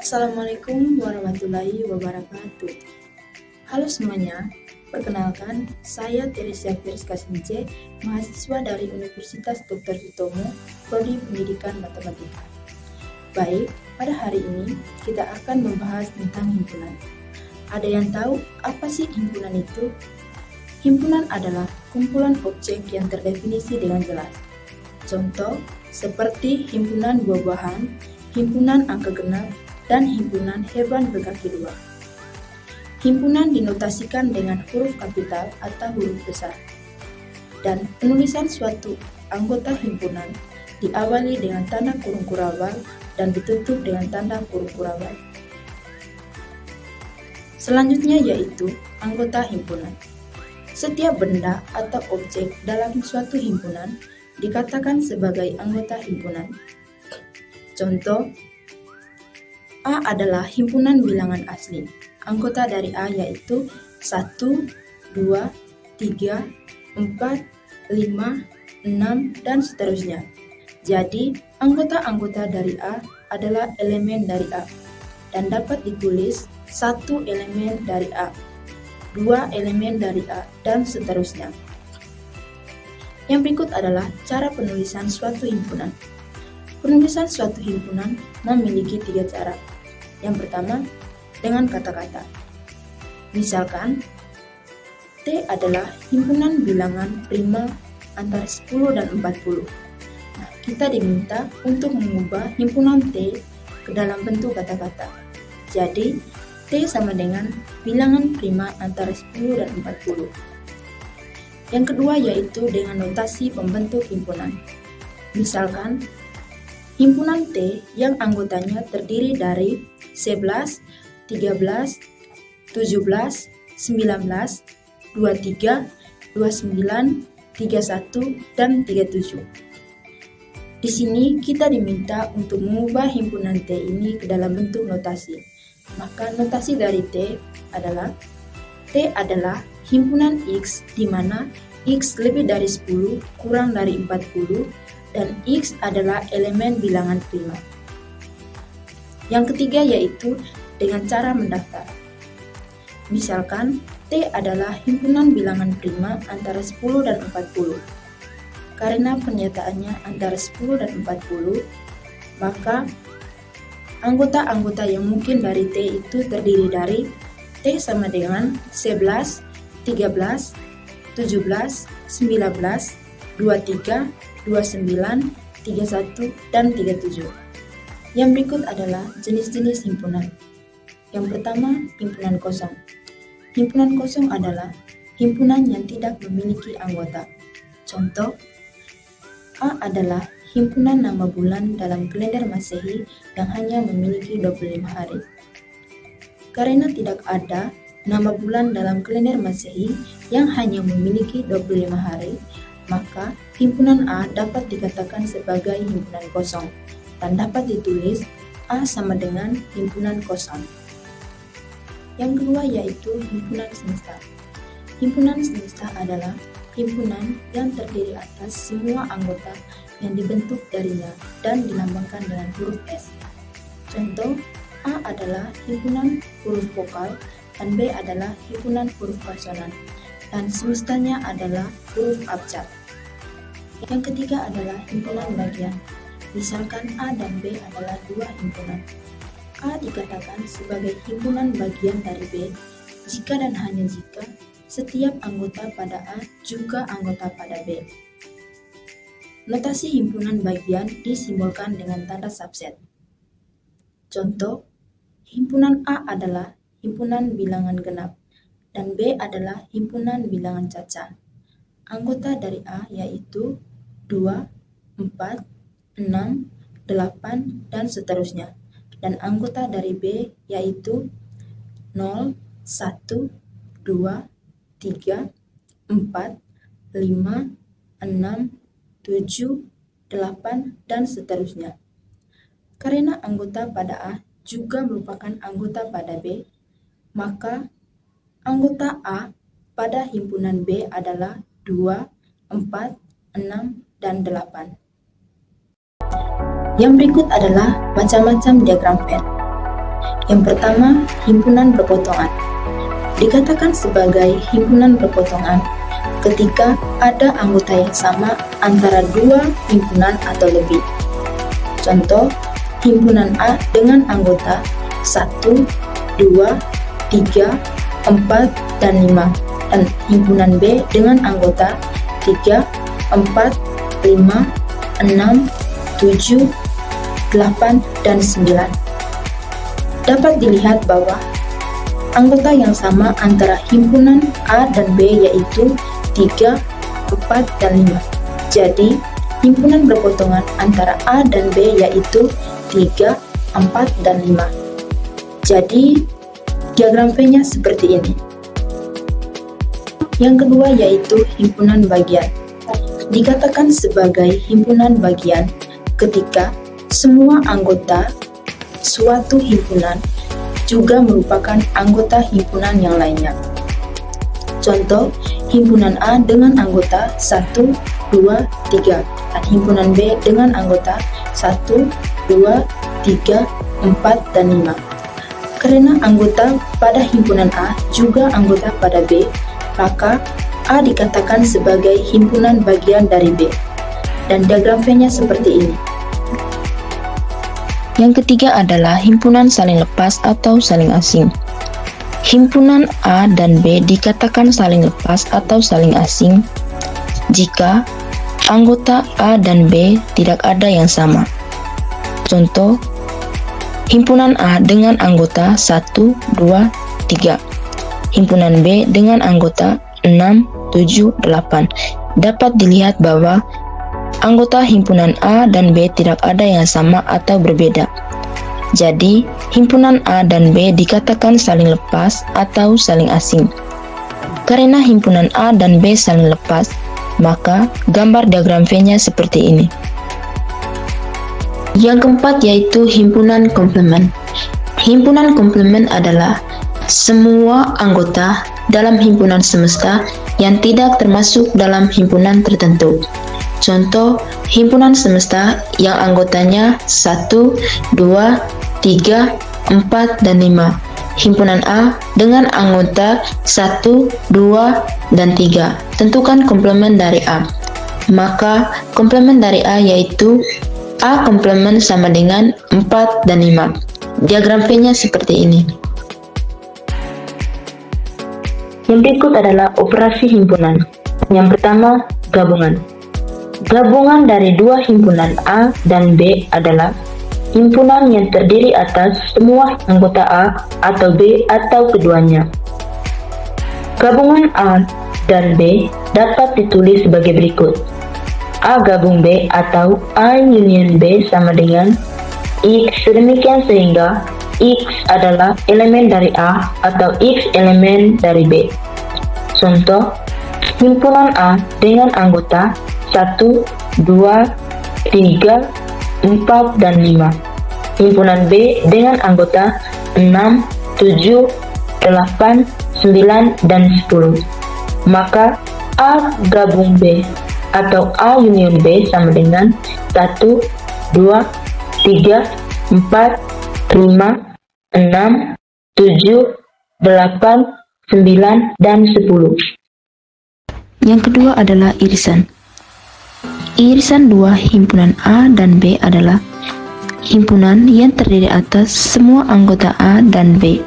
Assalamualaikum warahmatullahi wabarakatuh. Halo semuanya, perkenalkan saya Teresia Firska Since, mahasiswa dari Universitas Dr. Sutomo, Prodi Pendidikan Matematika. Baik, pada hari ini kita akan membahas tentang himpunan. Ada yang tahu apa sih himpunan itu? Himpunan adalah kumpulan objek yang terdefinisi dengan jelas. Contoh seperti himpunan buah-buahan, himpunan angka genap, dan himpunan hewan berkaki dua. Himpunan dinotasikan dengan huruf kapital atau huruf besar. Dan penulisan suatu anggota himpunan diawali dengan tanda kurung kurabal dan ditutup dengan tanda kurung kurabal. Selanjutnya yaitu anggota himpunan. Setiap benda atau objek dalam suatu himpunan dikatakan sebagai anggota himpunan. Contoh, A adalah himpunan bilangan asli. Anggota dari A yaitu 1, 2, 3, 4, 5, 6, dan seterusnya. Jadi, anggota-anggota dari A adalah elemen dari A dan dapat ditulis 1 elemen dari A, 2 elemen dari A, dan seterusnya. Yang berikut adalah cara penulisan suatu himpunan. Penulisan suatu himpunan memiliki 3 cara. Yang pertama, dengan kata-kata. Misalkan, T adalah himpunan bilangan prima antara 10 dan 40. Nah, kita diminta untuk mengubah himpunan T ke dalam bentuk kata-kata. Jadi, T sama dengan bilangan prima antara 10 dan 40. Yang kedua yaitu dengan notasi pembentuk himpunan. Misalkan, himpunan T yang anggotanya terdiri dari 11, 13, 17, 19, 23, 29, 31, dan 37. Di sini kita diminta untuk mengubah himpunan T ini ke dalam bentuk notasi. Maka notasi dari T adalah himpunan X di mana X lebih dari 10 kurang dari 40 dan X adalah elemen bilangan prima. Yang ketiga yaitu dengan cara mendaftar. Misalkan T adalah himpunan bilangan prima antara 10 dan 40. Karena pernyataannya antara 10 dan 40, maka anggota-anggota yang mungkin dari T itu terdiri dari T sama dengan 11, 13, 17, 19, 23, 29, 31, dan 37. Yang berikut adalah jenis-jenis himpunan. Yang pertama, himpunan kosong. Himpunan kosong adalah himpunan yang tidak memiliki anggota. Contoh, A adalah himpunan nama bulan dalam kalender Masehi yang hanya memiliki 25 hari. Karena tidak ada nama bulan dalam kalender Masehi yang hanya memiliki 25 hari, maka himpunan A dapat dikatakan sebagai himpunan kosong dan dapat ditulis A sama dengan himpunan kosong. Yang kedua yaitu himpunan semesta. Himpunan semesta adalah himpunan yang terdiri atas semua anggota yang dibentuk darinya dan dilambangkan dengan huruf S. Contoh, A adalah himpunan huruf vokal dan B adalah himpunan huruf konsonan dan semestanya adalah huruf abjad. Yang ketiga adalah himpunan bagian. Misalkan A dan B adalah 2 himpunan. A dikatakan sebagai himpunan bagian dari B jika dan hanya jika setiap anggota pada A juga anggota pada B. Notasi himpunan bagian disimbolkan dengan tanda subset. Contoh, himpunan A adalah himpunan bilangan genap dan B adalah himpunan bilangan caca. Anggota dari A yaitu 2, 4, 6, 8, dan seterusnya. Dan anggota dari B yaitu 0, 1, 2, 3, 4, 5, 6, 7, 8, dan seterusnya. Karena anggota pada A juga merupakan anggota pada B, maka anggota A pada himpunan B adalah 2, 4, 6, dan 8. Yang berikut adalah macam-macam diagram Venn. Yang pertama, himpunan berpotongan. Dikatakan sebagai himpunan berpotongan ketika ada anggota yang sama antara dua himpunan atau lebih. Contoh, himpunan A dengan anggota 1, 2, 3, 4, dan 5, dan himpunan B dengan anggota 3, 4, 5, 6, 7, 8, dan 9. Dapat dilihat bahwa anggota yang sama antara himpunan A dan B yaitu 3, 4, dan 5. Jadi, himpunan berpotongan antara A dan B yaitu 3, 4, dan 5. Jadi, diagram V-nya seperti ini. Yang kedua yaitu himpunan bagian. Dikatakan sebagai himpunan bagian ketika semua anggota suatu himpunan juga merupakan anggota himpunan yang lainnya. Contoh, himpunan A dengan anggota 1, 2, 3, dan himpunan B dengan anggota 1, 2, 3, 4, dan 5. Karena anggota pada himpunan A juga anggota pada B, maka A dikatakan sebagai himpunan bagian dari B. Dan diagram V-nya seperti ini. Yang ketiga adalah himpunan saling lepas atau saling asing. Himpunan A dan B dikatakan saling lepas atau saling asing jika anggota A dan B tidak ada yang sama. Contoh, himpunan A dengan anggota 1, 2, 3. Himpunan B dengan anggota 6, 7, 8. Dapat dilihat bahwa anggota himpunan A dan B tidak ada yang sama atau berbeda. Jadi, himpunan A dan B dikatakan saling lepas atau saling asing. Karena himpunan A dan B saling lepas, maka gambar diagram V-nya seperti ini. Yang keempat yaitu himpunan komplement. Himpunan komplement adalah semua anggota dalam himpunan semesta yang tidak termasuk dalam himpunan tertentu. Contoh, himpunan semesta yang anggotanya 1, 2, 3, 4, dan 5. Himpunan A dengan anggota 1, 2, dan 3. Tentukan komplement dari A. Maka, komplement dari A yaitu A komplement sama dengan 4 dan 5. Diagram V-nya seperti ini. Yang berikut adalah operasi himpunan. Yang pertama, gabungan. Gabungan dari dua himpunan A dan B adalah himpunan yang terdiri atas semua anggota A atau B atau keduanya. Gabungan A dan B dapat ditulis sebagai berikut. A gabung B atau A union B sama dengan X, sedemikian sehingga X adalah elemen dari A atau X elemen dari B. Contoh, himpunan A dengan anggota 1, 2, 3, 4, dan 5. Himpunan B dengan anggota 6, 7, 8, 9, dan 10. Maka A gabung B atau A union B sama dengan 1, 2, 3, 4, 5, 6, 7, 8, 9, dan 10. Yang kedua adalah irisan. Irisan dua himpunan A dan B adalah himpunan yang terdiri atas semua anggota A dan B.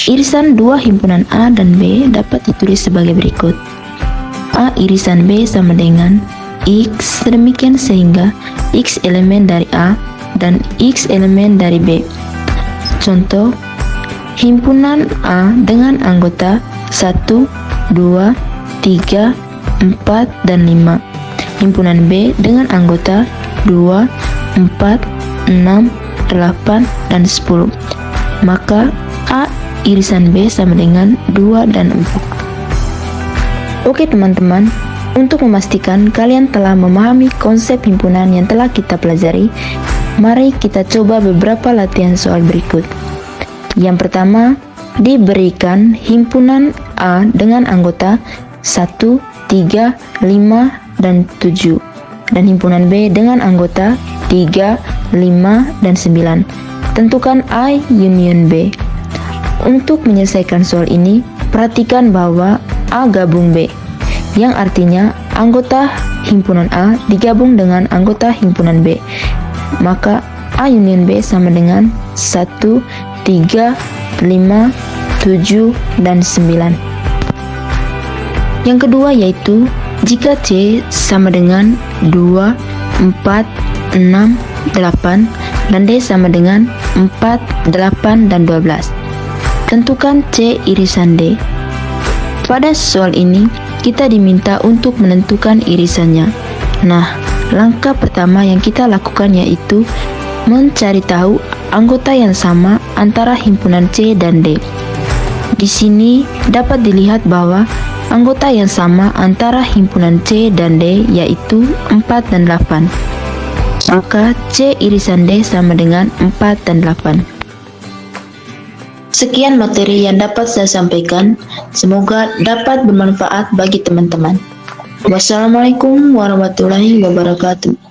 Irisan dua himpunan A dan B dapat ditulis sebagai berikut. A irisan B sama dengan X, sedemikian sehingga X elemen dari A dan X elemen dari B. Contoh, himpunan A dengan anggota 1, 2, 3, 4, dan 5. Himpunan B dengan anggota 2, 4, 6, 8, dan 10. Maka A irisan B sama dengan 2 dan 4. Oke teman-teman, untuk memastikan kalian telah memahami konsep himpunan yang telah kita pelajari, mari kita coba beberapa latihan soal berikut. Yang pertama, diberikan himpunan A dengan anggota 1, 3, 5, dan 7, dan himpunan B dengan anggota 3, 5, dan 9. tentukan A union B. Untuk menyelesaikan soal ini, perhatikan bahwa A gabung B, yang artinya anggota himpunan A digabung dengan anggota himpunan B. Maka A union B sama dengan 1, 3, 5, 7, dan 9. Yang kedua yaitu jika C sama dengan 2, 4, 6, 8, dan D sama dengan 4, 8, dan 12. Tentukan C irisan D. Pada soal ini, kita diminta untuk menentukan irisannya. Nah, langkah pertama yang kita lakukan yaitu mencari tahu anggota yang sama antara himpunan C dan D. Di sini dapat dilihat bahwa anggota yang sama antara himpunan C dan D yaitu 4 dan 8. Maka C irisan D sama dengan 4 dan 8. Sekian materi yang dapat saya sampaikan. Semoga dapat bermanfaat bagi teman-teman. Wassalamualaikum warahmatullahi wabarakatuh.